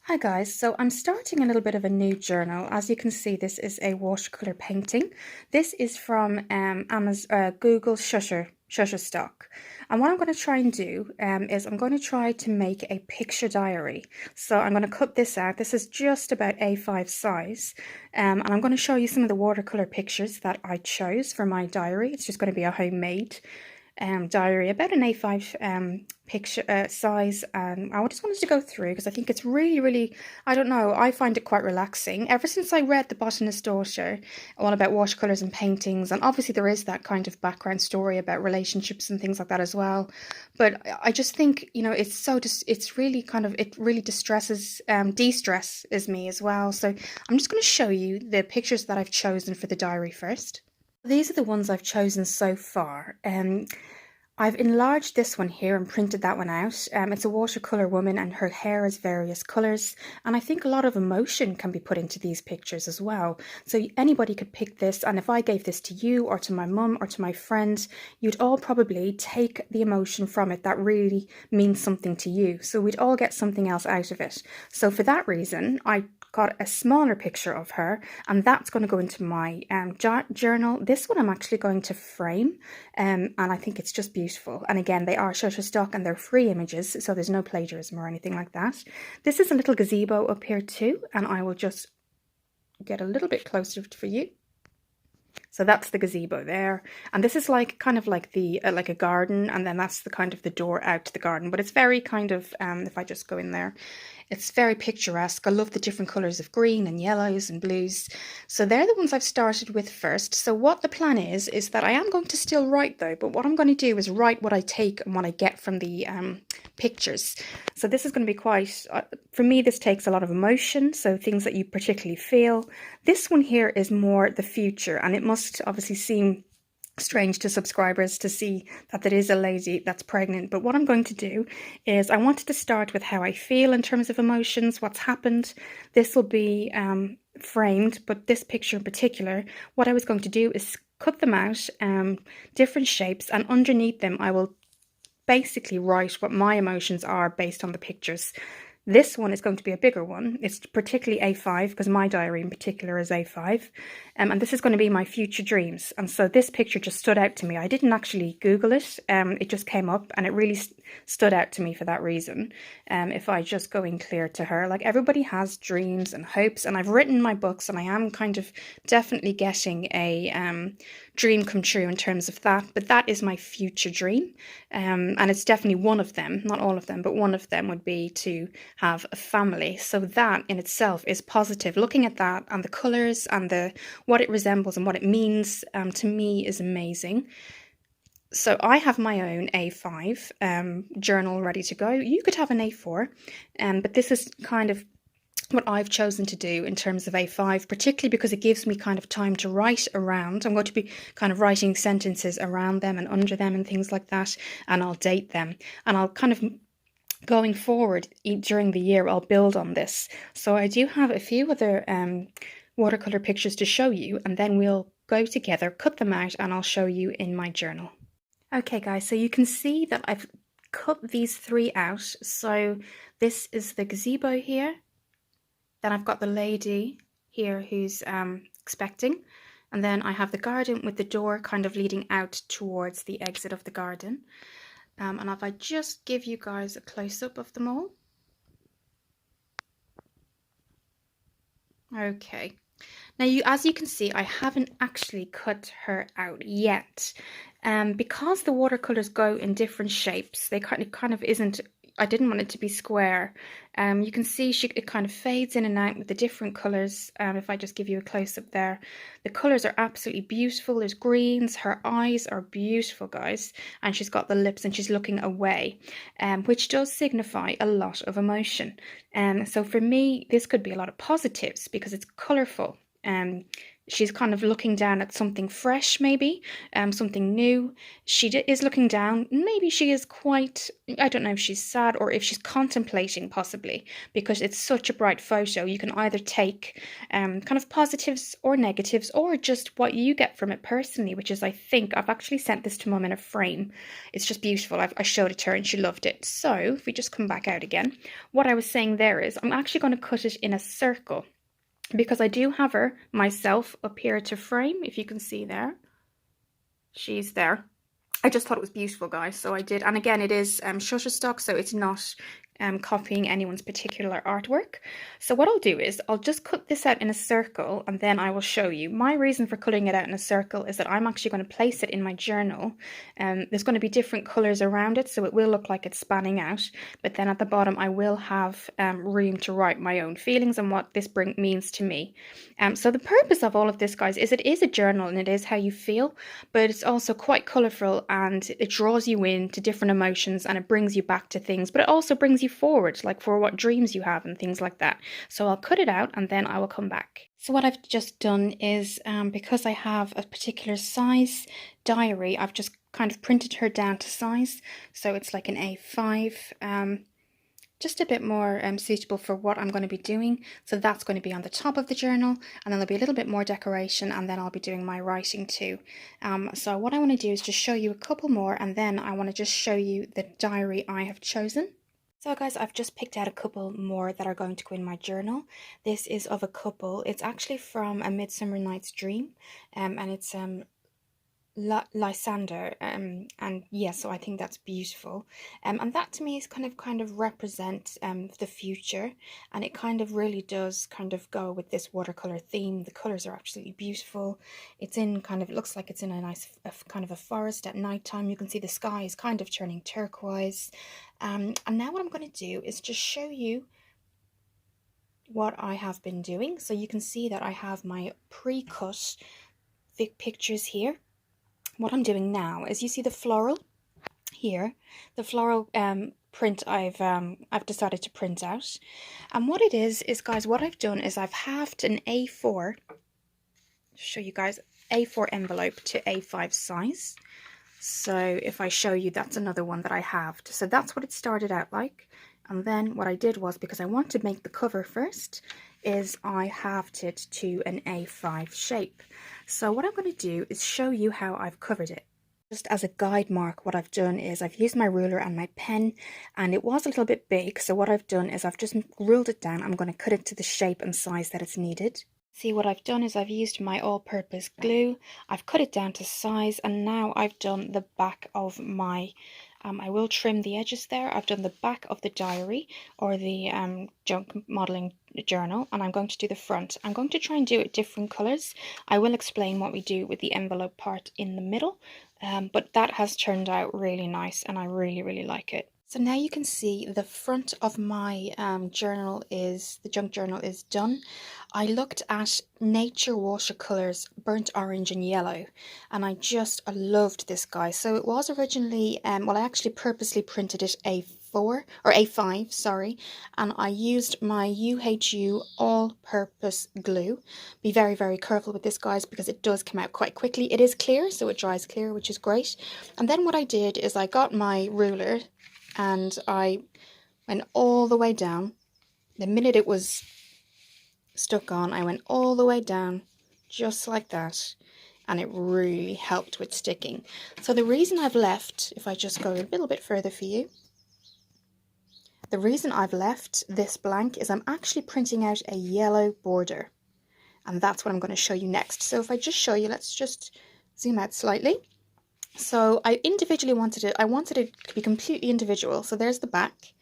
Hi guys, so I'm starting a little bit of a new journal. As you can see, this is a watercolor painting. This is from Google Shutterstock. And what I'm going to try and do is I'm going to try to make a picture diary. So I'm going to cut this out. This is just about A5 size. And I'm going to show you some of the watercolor pictures that I chose for my diary. It's just going to be a homemade diary, about an A5 picture size, and I just wanted to go through because I think it's really, I don't know, I find it quite relaxing. Ever since I read The Botanist's Daughter, all about watercolors and paintings, and obviously there is that kind of background story about relationships and things like that as well. But I just think, it's it's really it really de-stresses me as well. So I'm just going to show you the pictures that I've chosen for the diary first. These are the ones I've chosen so far. I've enlarged this one here and printed that one out. It's a watercolor woman and her hair is various colors. And I think a lot of emotion can be put into these pictures as well. So anybody could pick this, and if I gave this to you or to my mum or to my friends, you'd all probably take the emotion from it that really means something to you. So we'd all get something else out of it. So for that reason, I got a smaller picture of her, and that's going to go into my journal. This one I'm actually going to frame, and I think it's just beautiful. And again, they are Shutterstock and they're free images, so there's no plagiarism or anything like that. This is a little gazebo up here too, and I will just get a little bit closer for you. So that's the gazebo there, and this is kind of like the like a garden, and then that's the kind of the door out to the garden. But it's very kind of if I just go in there, it's very picturesque. I love the different colours of green and yellows and blues. So they're the ones I've started with first. So what the plan is that I am going to still write though, but what I'm going to do is write what I take and what I get from the pictures. So this is going to be quite, for me, this takes a lot of emotion. So things that you particularly feel. This one here is more the future, and it must obviously seem strange to subscribers to see that there is a lady that's pregnant. But what I'm going to do is I wanted to start with how I feel in terms of emotions, what's happened. This will be framed, but this picture in particular, what I was going to do is cut them out, different shapes, and underneath them I will basically write what my emotions are based on the pictures. This one is going to be a bigger one. It's particularly A5 because my diary in particular is A5. And this is going to be my future dreams. And so this picture just stood out to me. I didn't actually Google it. It just came up and it really stood out to me for that reason. If I just go in clear to her, like everybody has dreams and hopes, and I've written my books and I am kind of definitely getting a dream come true in terms of that. But that is my future dream. And it's definitely one of them, not all of them, but one of them would be to have a family. So that in itself is positive. Looking at that and the colours and what it resembles and what it means to me is amazing. So I have my own A5 journal ready to go. You could have an A4, but this is kind of what I've chosen to do in terms of A5, particularly because it gives me kind of time to write around. I'm going to be kind of writing sentences around them and under them and things like that, and I'll date them, and I'll kind of going forward during the year I'll build on this. So I do have a few other watercolor pictures to show you, and then we'll go together, cut them out, and I'll show you in my journal. Okay guys, so you can see that I've cut these three out. So this is the gazebo here. Then I've got the lady here who's expecting. And then I have the garden with the door kind of leading out towards the exit of the garden. And if I just give you guys a close-up of them all. Okay. Now, as you can see, I haven't actually cut her out yet. Because the watercolors go in different shapes, they kind of isn't, I didn't want it to be square. You can see it kind of fades in and out with the different colors. If I just give you a close-up there, the colors are absolutely beautiful. There's greens, her eyes are beautiful, guys, and she's got the lips and she's looking away, which does signify a lot of emotion. So for me, this could be a lot of positives because it's colorful. She's kind of looking down at something fresh, maybe, something new. She is looking down. Maybe she is quite, I don't know if she's sad or if she's contemplating, possibly, because it's such a bright photo. You can either take kind of positives or negatives, or just what you get from it personally, which is, I think, I've actually sent this to Mum in a frame. It's just beautiful. I showed it to her and she loved it. So if we just come back out again, what I was saying there is I'm actually going to cut it in a circle, because I do have her myself up here to frame. If you can see there, she's there. I just thought it was beautiful, guys, so I did. And again, it is Shutterstock, so it's not copying anyone's particular artwork. So what I'll do is I'll just cut this out in a circle, and then I will show you. My reason for cutting it out in a circle is that I'm actually going to place it in my journal. There's going to be different colours around it, so it will look like it's spanning out, but then at the bottom I will have room to write my own feelings and what this means to me. So the purpose of all of this, guys, is it is a journal and it is how you feel, but it's also quite colourful and it draws you in to different emotions and it brings you back to things, but it also brings you forward, like for what dreams you have and things like that. So I'll cut it out and then I will come back. So what I've just done is, because I have a particular size diary, I've just kind of printed her down to size. So it's like an A5, just a bit more suitable for what I'm going to be doing. So that's going to be on the top of the journal, and then there'll be a little bit more decoration, and then I'll be doing my writing too. So what I want to do is just show you a couple more, and then I want to just show you the diary I have chosen. So guys, I've just picked out a couple more that are going to go in my journal. This is of a couple. It's actually from A Midsummer Night's Dream, and it's Lysander, and yeah, so I think that's beautiful, and that to me is kind of represent the future, and it kind of really does kind of go with this watercolor theme. The colors are absolutely beautiful. It's in kind of, it looks like it's in a nice kind of a forest at night time. You can see the sky is kind of turning turquoise, and now what I'm going to do is just show you what I have been doing. So you can see that I have my pre-cut pictures here. What I'm doing now is, you see the floral here, the floral print I've decided to print out, and what it is guys, what I've done is I've halved an A4, show you guys, A4 envelope to A5 size. So if I show you, that's another one that I halved. So that's what it started out like, and then what I did was, because I want to make the cover first, is I halved it to an A5 shape. So what I'm going to do is show you how I've covered it. Just as a guide mark, what I've done is I've used my ruler and my pen, and it was a little bit big, so what I've done is I've just ruled it down. I'm going to cut it to the shape and size that it's needed. See, what I've done is I've used my all-purpose glue, I've cut it down to size, and now I've done the back of my, I will trim the edges there. I've done the back of the diary, or the junk modelling journal, and I'm going to do the front. I'm going to try and do it different colours. I will explain what we do with the envelope part in the middle, but that has turned out really nice and I really like it. So now you can see the front of my journal is, the junk journal is done. I looked at nature watercolors, burnt orange and yellow, and I loved this guy. So it was originally, well, I actually purposely printed it A4 or A5, sorry, and I used my UHU all-purpose glue. Be very careful with this, guys, because it does come out quite quickly. It is clear, so it dries clear, which is great. And then what I did is I got my ruler and I went all the way down. The minute it was stuck on, I went all the way down, just like that, and it really helped with sticking. So the reason I've left, if I just go a little bit further for you, the reason I've left this blank is I'm actually printing out a yellow border, and that's what I'm going to show you next. So if I just show you, let's just zoom out slightly. So I individually wanted it, I wanted it to be completely individual. So there's the back,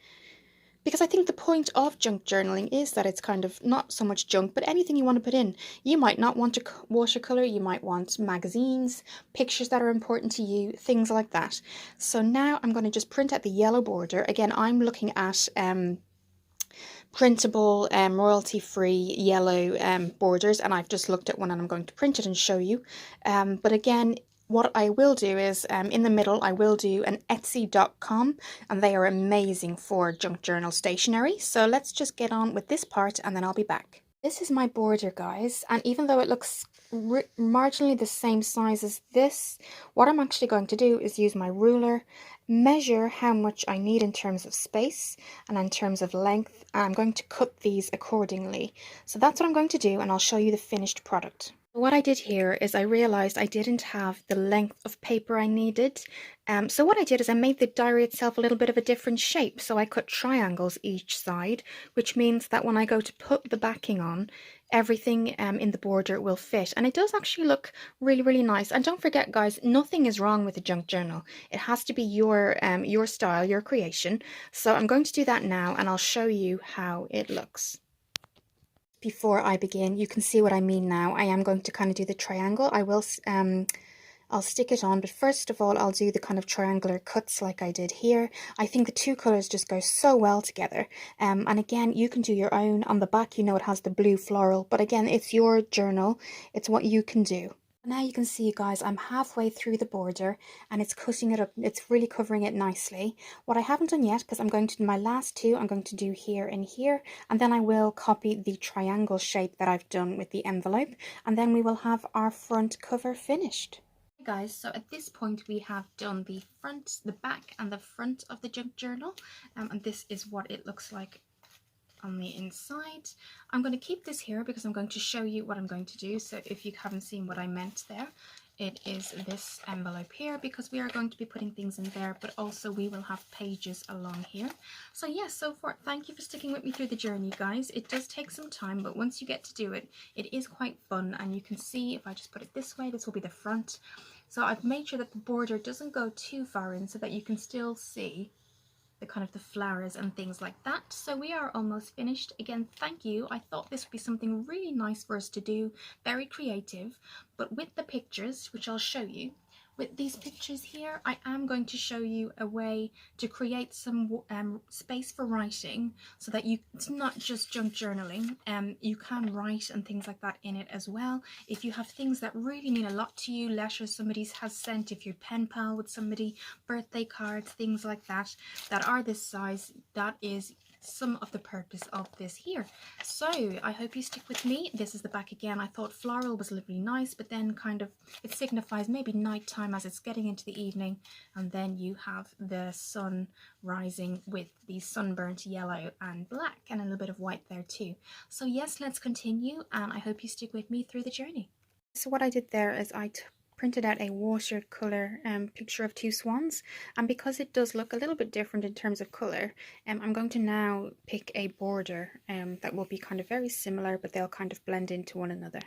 because I think the point of junk journaling is that it's kind of not so much junk, but anything you want to put in. You might not want to watercolor, you might want magazines, pictures that are important to you, things like that. So now I'm going to just print out the yellow border. Again, I'm looking at printable, royalty-free yellow borders, and I've just looked at one and I'm going to print it and show you. But again, what I will do is, in the middle, I will do an Etsy.com, and they are amazing for junk journal stationery. So let's just get on with this part and then I'll be back. This is my border, guys, and even though it looks marginally the same size as this, what I'm actually going to do is use my ruler, measure how much I need in terms of space and in terms of length, and I'm going to cut these accordingly. So that's what I'm going to do, and I'll show you the finished product. What I did here is I realized I didn't have the length of paper I needed. So what I did is I made the diary itself a little bit of a different shape. So I cut triangles each side, which means that when I go to put the backing on, everything in the border will fit. And it does actually look really, really nice. And don't forget, guys, nothing is wrong with a junk journal. It has to be your style, your creation. So I'm going to do that now, and I'll show you how it looks. Before I begin, you can see what I mean now. I am going to kind of do the triangle. I'll stick it on, but first of all, I'll do the kind of triangular cuts like I did here. I think the two colours just go so well together. And again, you can do your own. On the back, you know it has the blue floral, but again, it's your journal. It's what you can do. Now you can see, guys, I'm halfway through the border and it's cutting it up. It's really covering it nicely. What I haven't done yet, because I'm going to do my last two, I'm going to do here and here, and then I will copy the triangle shape that I've done with the envelope, and then we will have our front cover finished. Hey guys, so at this point we have done the front, the back and the front of the junk journal, and this is what it looks like on the inside. I'm going to keep this here because I'm going to show you what I'm going to do. So if you haven't seen what I meant there, it is this envelope here, because we are going to be putting things in there, but also we will have pages along here. So yes, so far, thank you for sticking with me through the journey, guys. It does take some time, but once you get to do it, it is quite fun. And you can see, if I just put it this way, this will be the front. So I've made sure that the border doesn't go too far in so that you can still see the kind of the flowers and things like that. So we are almost finished. Again, thank you. I thought this would be something really nice for us to do, very creative, but with the pictures, which I'll show you, with these pictures here, I am going to show you a way to create some space for writing, so that it's not just junk journaling. You can write and things like that in it as well. If you have things that really mean a lot to you, letters somebody has sent, if you're pen pal with somebody, birthday cards, things like that, that are this size, that is some of the purpose of this here. So I hope you stick with me. This is the back again. I thought floral was really nice, but then kind of it signifies maybe nighttime as it's getting into the evening, and then you have the sun rising with the sunburnt yellow and black and a little bit of white there too. So yes, let's continue, and I hope you stick with me through the journey. So what I did there is I printed out a watercolor picture of two swans, and because it does look a little bit different in terms of color, I'm going to now pick a border that will be kind of very similar, but they'll kind of blend into one another.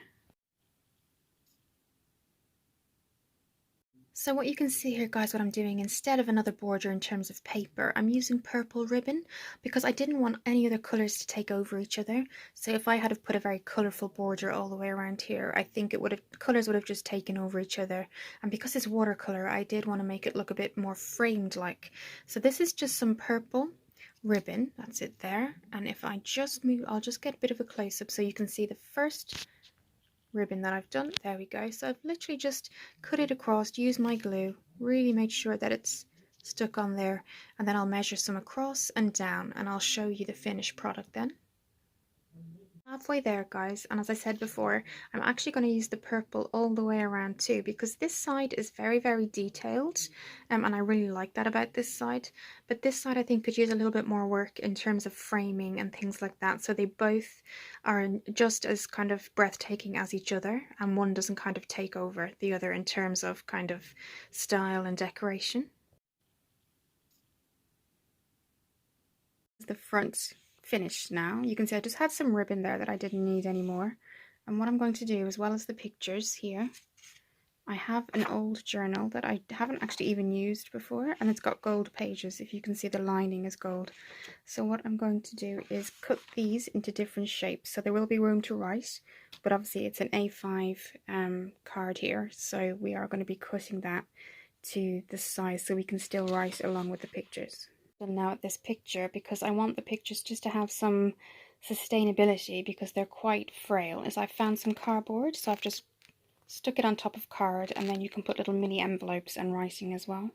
So what you can see here, guys, what I'm doing, instead of another border in terms of paper, I'm using purple ribbon because I didn't want any other colours to take over each other. So if I had have put a very colourful border all the way around here, I think colours would have just taken over each other. And because it's watercolour, I did want to make it look a bit more framed like. So this is just some purple ribbon, that's it there. And if I just move, I'll just get a bit of a close-up so you can see the first ribbon that I've done. There we go. So I've literally just cut it across, used my glue, really made sure that it's stuck on there, and then I'll measure some across and down, and I'll show you the finished product then. Halfway there, guys, and as I said before, I'm actually going to use the purple all the way around too, because this side is very, very detailed, and I really like that about this side. But this side I think could use a little bit more work in terms of framing and things like that, so they both are just as kind of breathtaking as each other, and one doesn't kind of take over the other in terms of kind of style and decoration. The front finished now. You can see I just had some ribbon there that I didn't need anymore. And what I'm going to do, as well as the pictures here, I have an old journal that I haven't actually even used before, and it's got gold pages. If you can see, the lining is gold. So what I'm going to do is cut these into different shapes, so there will be room to write, but obviously it's an A5 card here, so we are going to be cutting that to the size so we can still write along with the pictures. Now at this picture, because I want the pictures just to have some sustainability, because they're quite frail, is I found some cardboard, so I've just stuck it on top of card, and then you can put little mini envelopes and writing as well.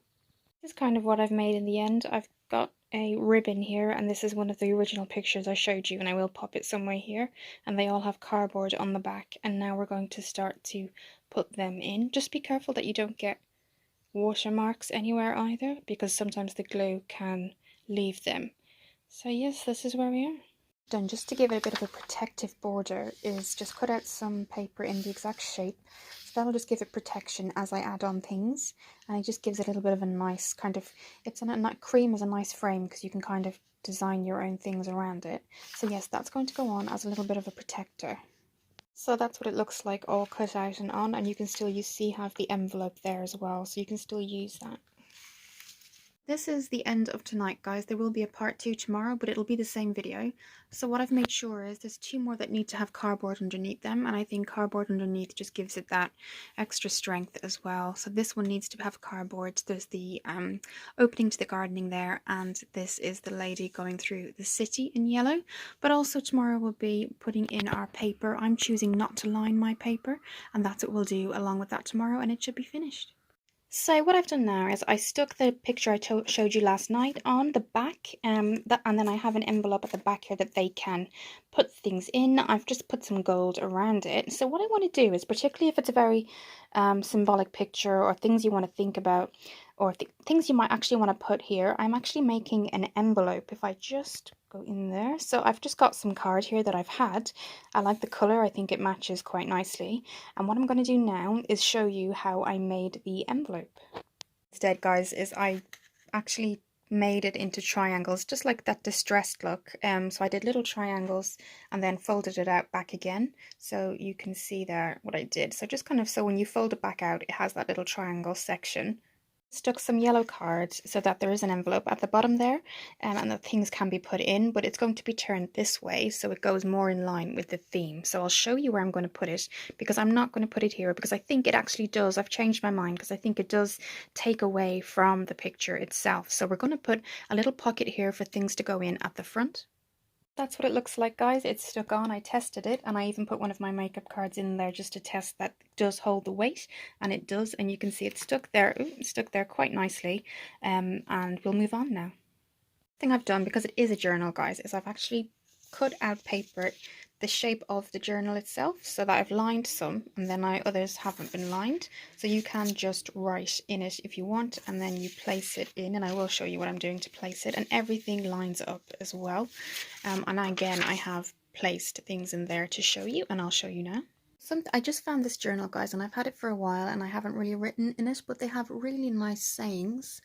This is kind of what I've made in the end. I've got a ribbon here, and this is one of the original pictures I showed you, and I will pop it somewhere here, and they all have cardboard on the back. And now we're going to start to put them in. Just be careful that you don't get watermarks anywhere either, because sometimes the glue can leave them. So yes, this is where we are. Done. Just to give it a bit of a protective border is just cut out some paper in the exact shape, so that'll just give it protection as I add on things, and it just gives it a little bit of a nice kind of, it's cream is a nice frame because you can kind of design your own things around it. So yes, that's going to go on as a little bit of a protector. So that's what it looks like all cut out and on, and you can still have the envelope there as well, so you can still use that. This is the end of tonight, guys. There will be a part 2 tomorrow, but it'll be the same video. So what I've made sure is there's 2 more that need to have cardboard underneath them, and I think cardboard underneath just gives it that extra strength as well. So this one needs to have cardboard. There's the opening to the gardening there, and this is the lady going through the city in yellow. But also tomorrow we'll be putting in our paper. I'm choosing not to line my paper, and that's what we'll do along with that tomorrow, and it should be finished. So what I've done now is I stuck the picture I showed you last night on the back, and then I have an envelope at the back here that they can put things in. I've just put some gold around it. So what I want to do is, particularly if it's a very symbolic picture or things you want to think about, or things you might actually want to put here, I'm actually making an envelope. If I just go in there, so I've just got some card here that I've had. I like the colour, I think it matches quite nicely. And what I'm going to do now is show you how I made the envelope. Instead, guys, is I actually made it into triangles, just like that distressed look. So I did little triangles and then folded it out back again, so you can see there what I did. So just kind of, so when you fold it back out, it has that little triangle section. Stuck some yellow cards so that there is an envelope at the bottom there, and that things can be put in, but it's going to be turned this way so it goes more in line with the theme. So I'll show you where I'm going to put it, because I'm not going to put it here because I think it actually does, I've changed my mind, because I think it does take away from the picture itself. So we're going to put a little pocket here for things to go in at the front. That's what it looks like, guys. It's stuck on. I tested it, and I even put one of my makeup cards in there just to test that it does hold the weight, and it does, and you can see it's stuck there. Ooh, it's stuck there quite nicely, and we'll move on now. The thing I've done, because it is a journal, guys, is I've actually cut out paper the shape of the journal itself, so that I've lined some, and then others haven't been lined, so you can just write in it if you want, and then you place it in, and I will show you what I'm doing to place it, and everything lines up as well. And again, I have placed things in there to show you, and I'll show you now. I just found this journal, guys, and I've had it for a while, and I haven't really written in it, but they have really nice sayings.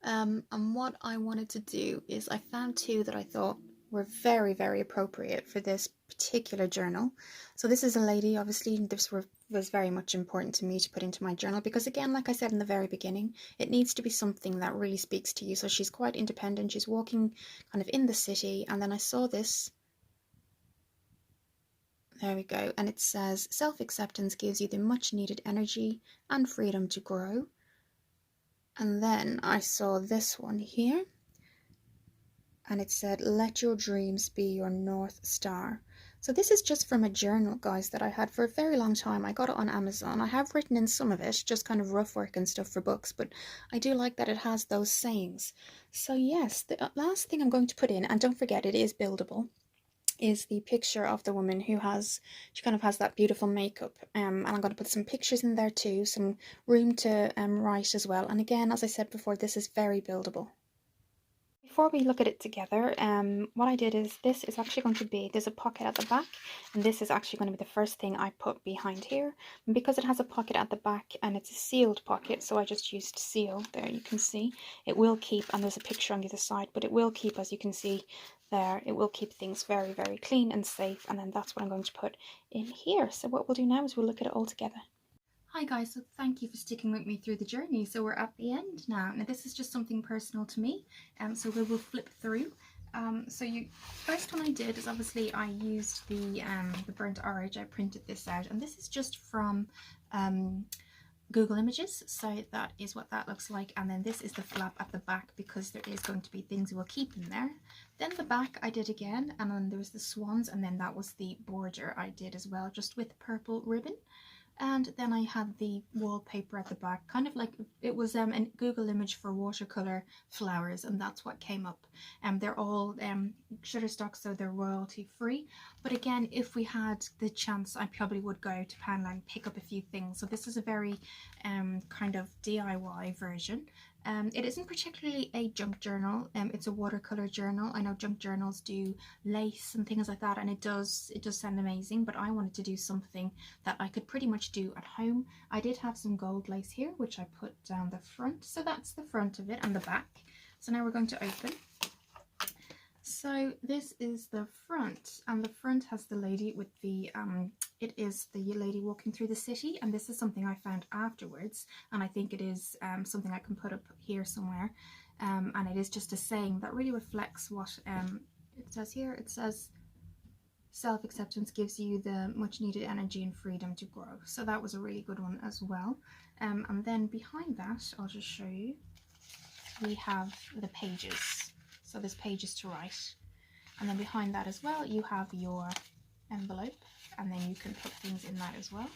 And what I wanted to do is I found 2 that I thought were very, very appropriate for this particular journal. So this is a lady, obviously this was very much important to me to put into my journal, because again, like I said in the very beginning, it needs to be something that really speaks to you. So she's quite independent, she's walking kind of in the city, and then I saw this. There we go, and it says, self-acceptance gives you the much needed energy and freedom to grow. And then I saw this one here, and it said, let your dreams be your North Star. So this is just from a journal, guys, that I had for a very long time. I got it on Amazon. I have written in some of it, just kind of rough work and stuff for books, but I do like that it has those sayings. So yes, the last thing I'm going to put in, and don't forget it is buildable, is the picture of the woman who she kind of has that beautiful makeup, and I'm going to put some pictures in there too, some room to write as well. And again, as I said before, this is very buildable. Before we look at it together, what I did is, this is actually going to be, there's a pocket at the back, and this is actually going to be the first thing I put behind here. And because it has a pocket at the back and it's a sealed pocket, so I just used seal there, you can see it will keep, and there's a picture on the other side, but it will keep, as you can see there, it will keep things very, very clean and safe. And then that's what I'm going to put in here. So what we'll do now is we'll look at it all together. Hi guys, so thank you for sticking with me through the journey. So we're at the end now. Now this is just something personal to me, so we will flip through. First one I did is, obviously I used the burnt orange. I printed this out, and this is just from Google Images, so that is what that looks like. And then this is the flap at the back, because there is going to be things we'll keep in there. Then the back I did again, and then there was the swans, and then that was the border I did as well, just with purple ribbon. And then I had the wallpaper at the back, kind of like it was a Google image for watercolor flowers, and that's what came up. They're all Shutterstock, so they're royalty free. But again, if we had the chance, I probably would go to Poundland and pick up a few things. So this is a very kind of DIY version. It isn't particularly a junk journal. It's a watercolor journal. I know junk journals do lace and things like that, and it does sound amazing, but I wanted to do something that I could pretty much do at home. I did have some gold lace here, which I put down the front. So that's the front of it and the back. So now we're going to open. So this is the front, and the front has the lady with the it is the lady walking through the city, and this is something I found afterwards, and I think it is something I can put up here somewhere, and it is just a saying that really reflects what it says here. It says, self-acceptance gives you the much needed energy and freedom to grow. So that was a really good one as well. And then behind that, I'll just show you, we have the pages. So there's pages to write, and then behind that as well you have your envelope, and then you can put things in that as well.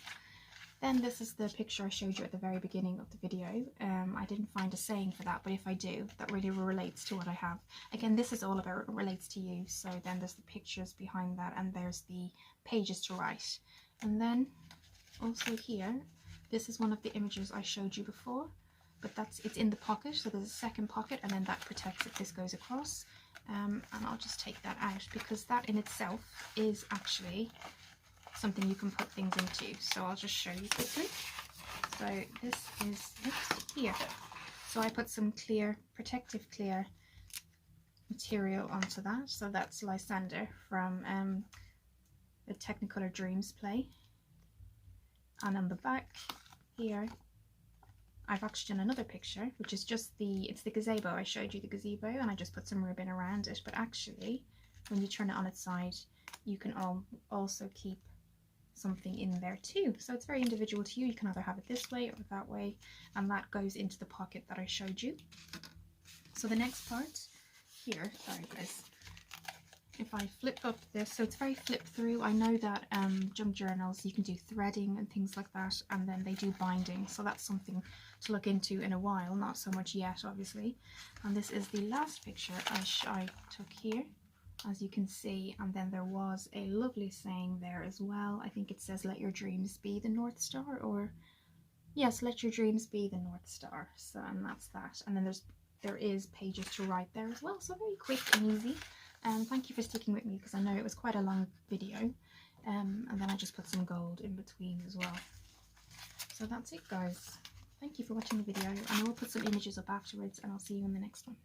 Then this is the picture I showed you at the very beginning of the video. I didn't find a saying for that, but if I do, that really relates to what I have. Again, this is all about relates to you. So then there's the pictures behind that, and there's the pages to write. And then also here, this is one of the images I showed you before, but it's in the pocket, so there's a second pocket, and then that protects if this goes across. And I'll just take that out, because that in itself is actually something you can put things into. So I'll just show you quickly. So this is it here. So I put some clear, protective clear material onto that. So that's Lysander from the Technicolor Dreams play. And on the back here, I've actually done another picture, which is just it's the gazebo. I showed you the gazebo, and I just put some ribbon around it. But actually, when you turn it on its side, you can also keep something in there too. So it's very individual to you. You can either have it this way or that way, and that goes into the pocket that I showed you. So the next part here, sorry guys, if I flip up this, so it's very flip through. I know that junk journals, you can do threading and things like that, and then they do binding, so that's something to look into in a while, not so much yet obviously. And this is the last picture I took here, as you can see, and then there was a lovely saying there as well. I think it says, let your dreams be the North Star, or yes, let your dreams be the North Star. So, and that's that. And then there is pages to write there as well, so very quick and easy. And thank you for sticking with me, because I know it was quite a long video. And then I just put some gold in between as well. So that's it guys. Thank you for watching the video, and I will put some images up afterwards, and I'll see you in the next one.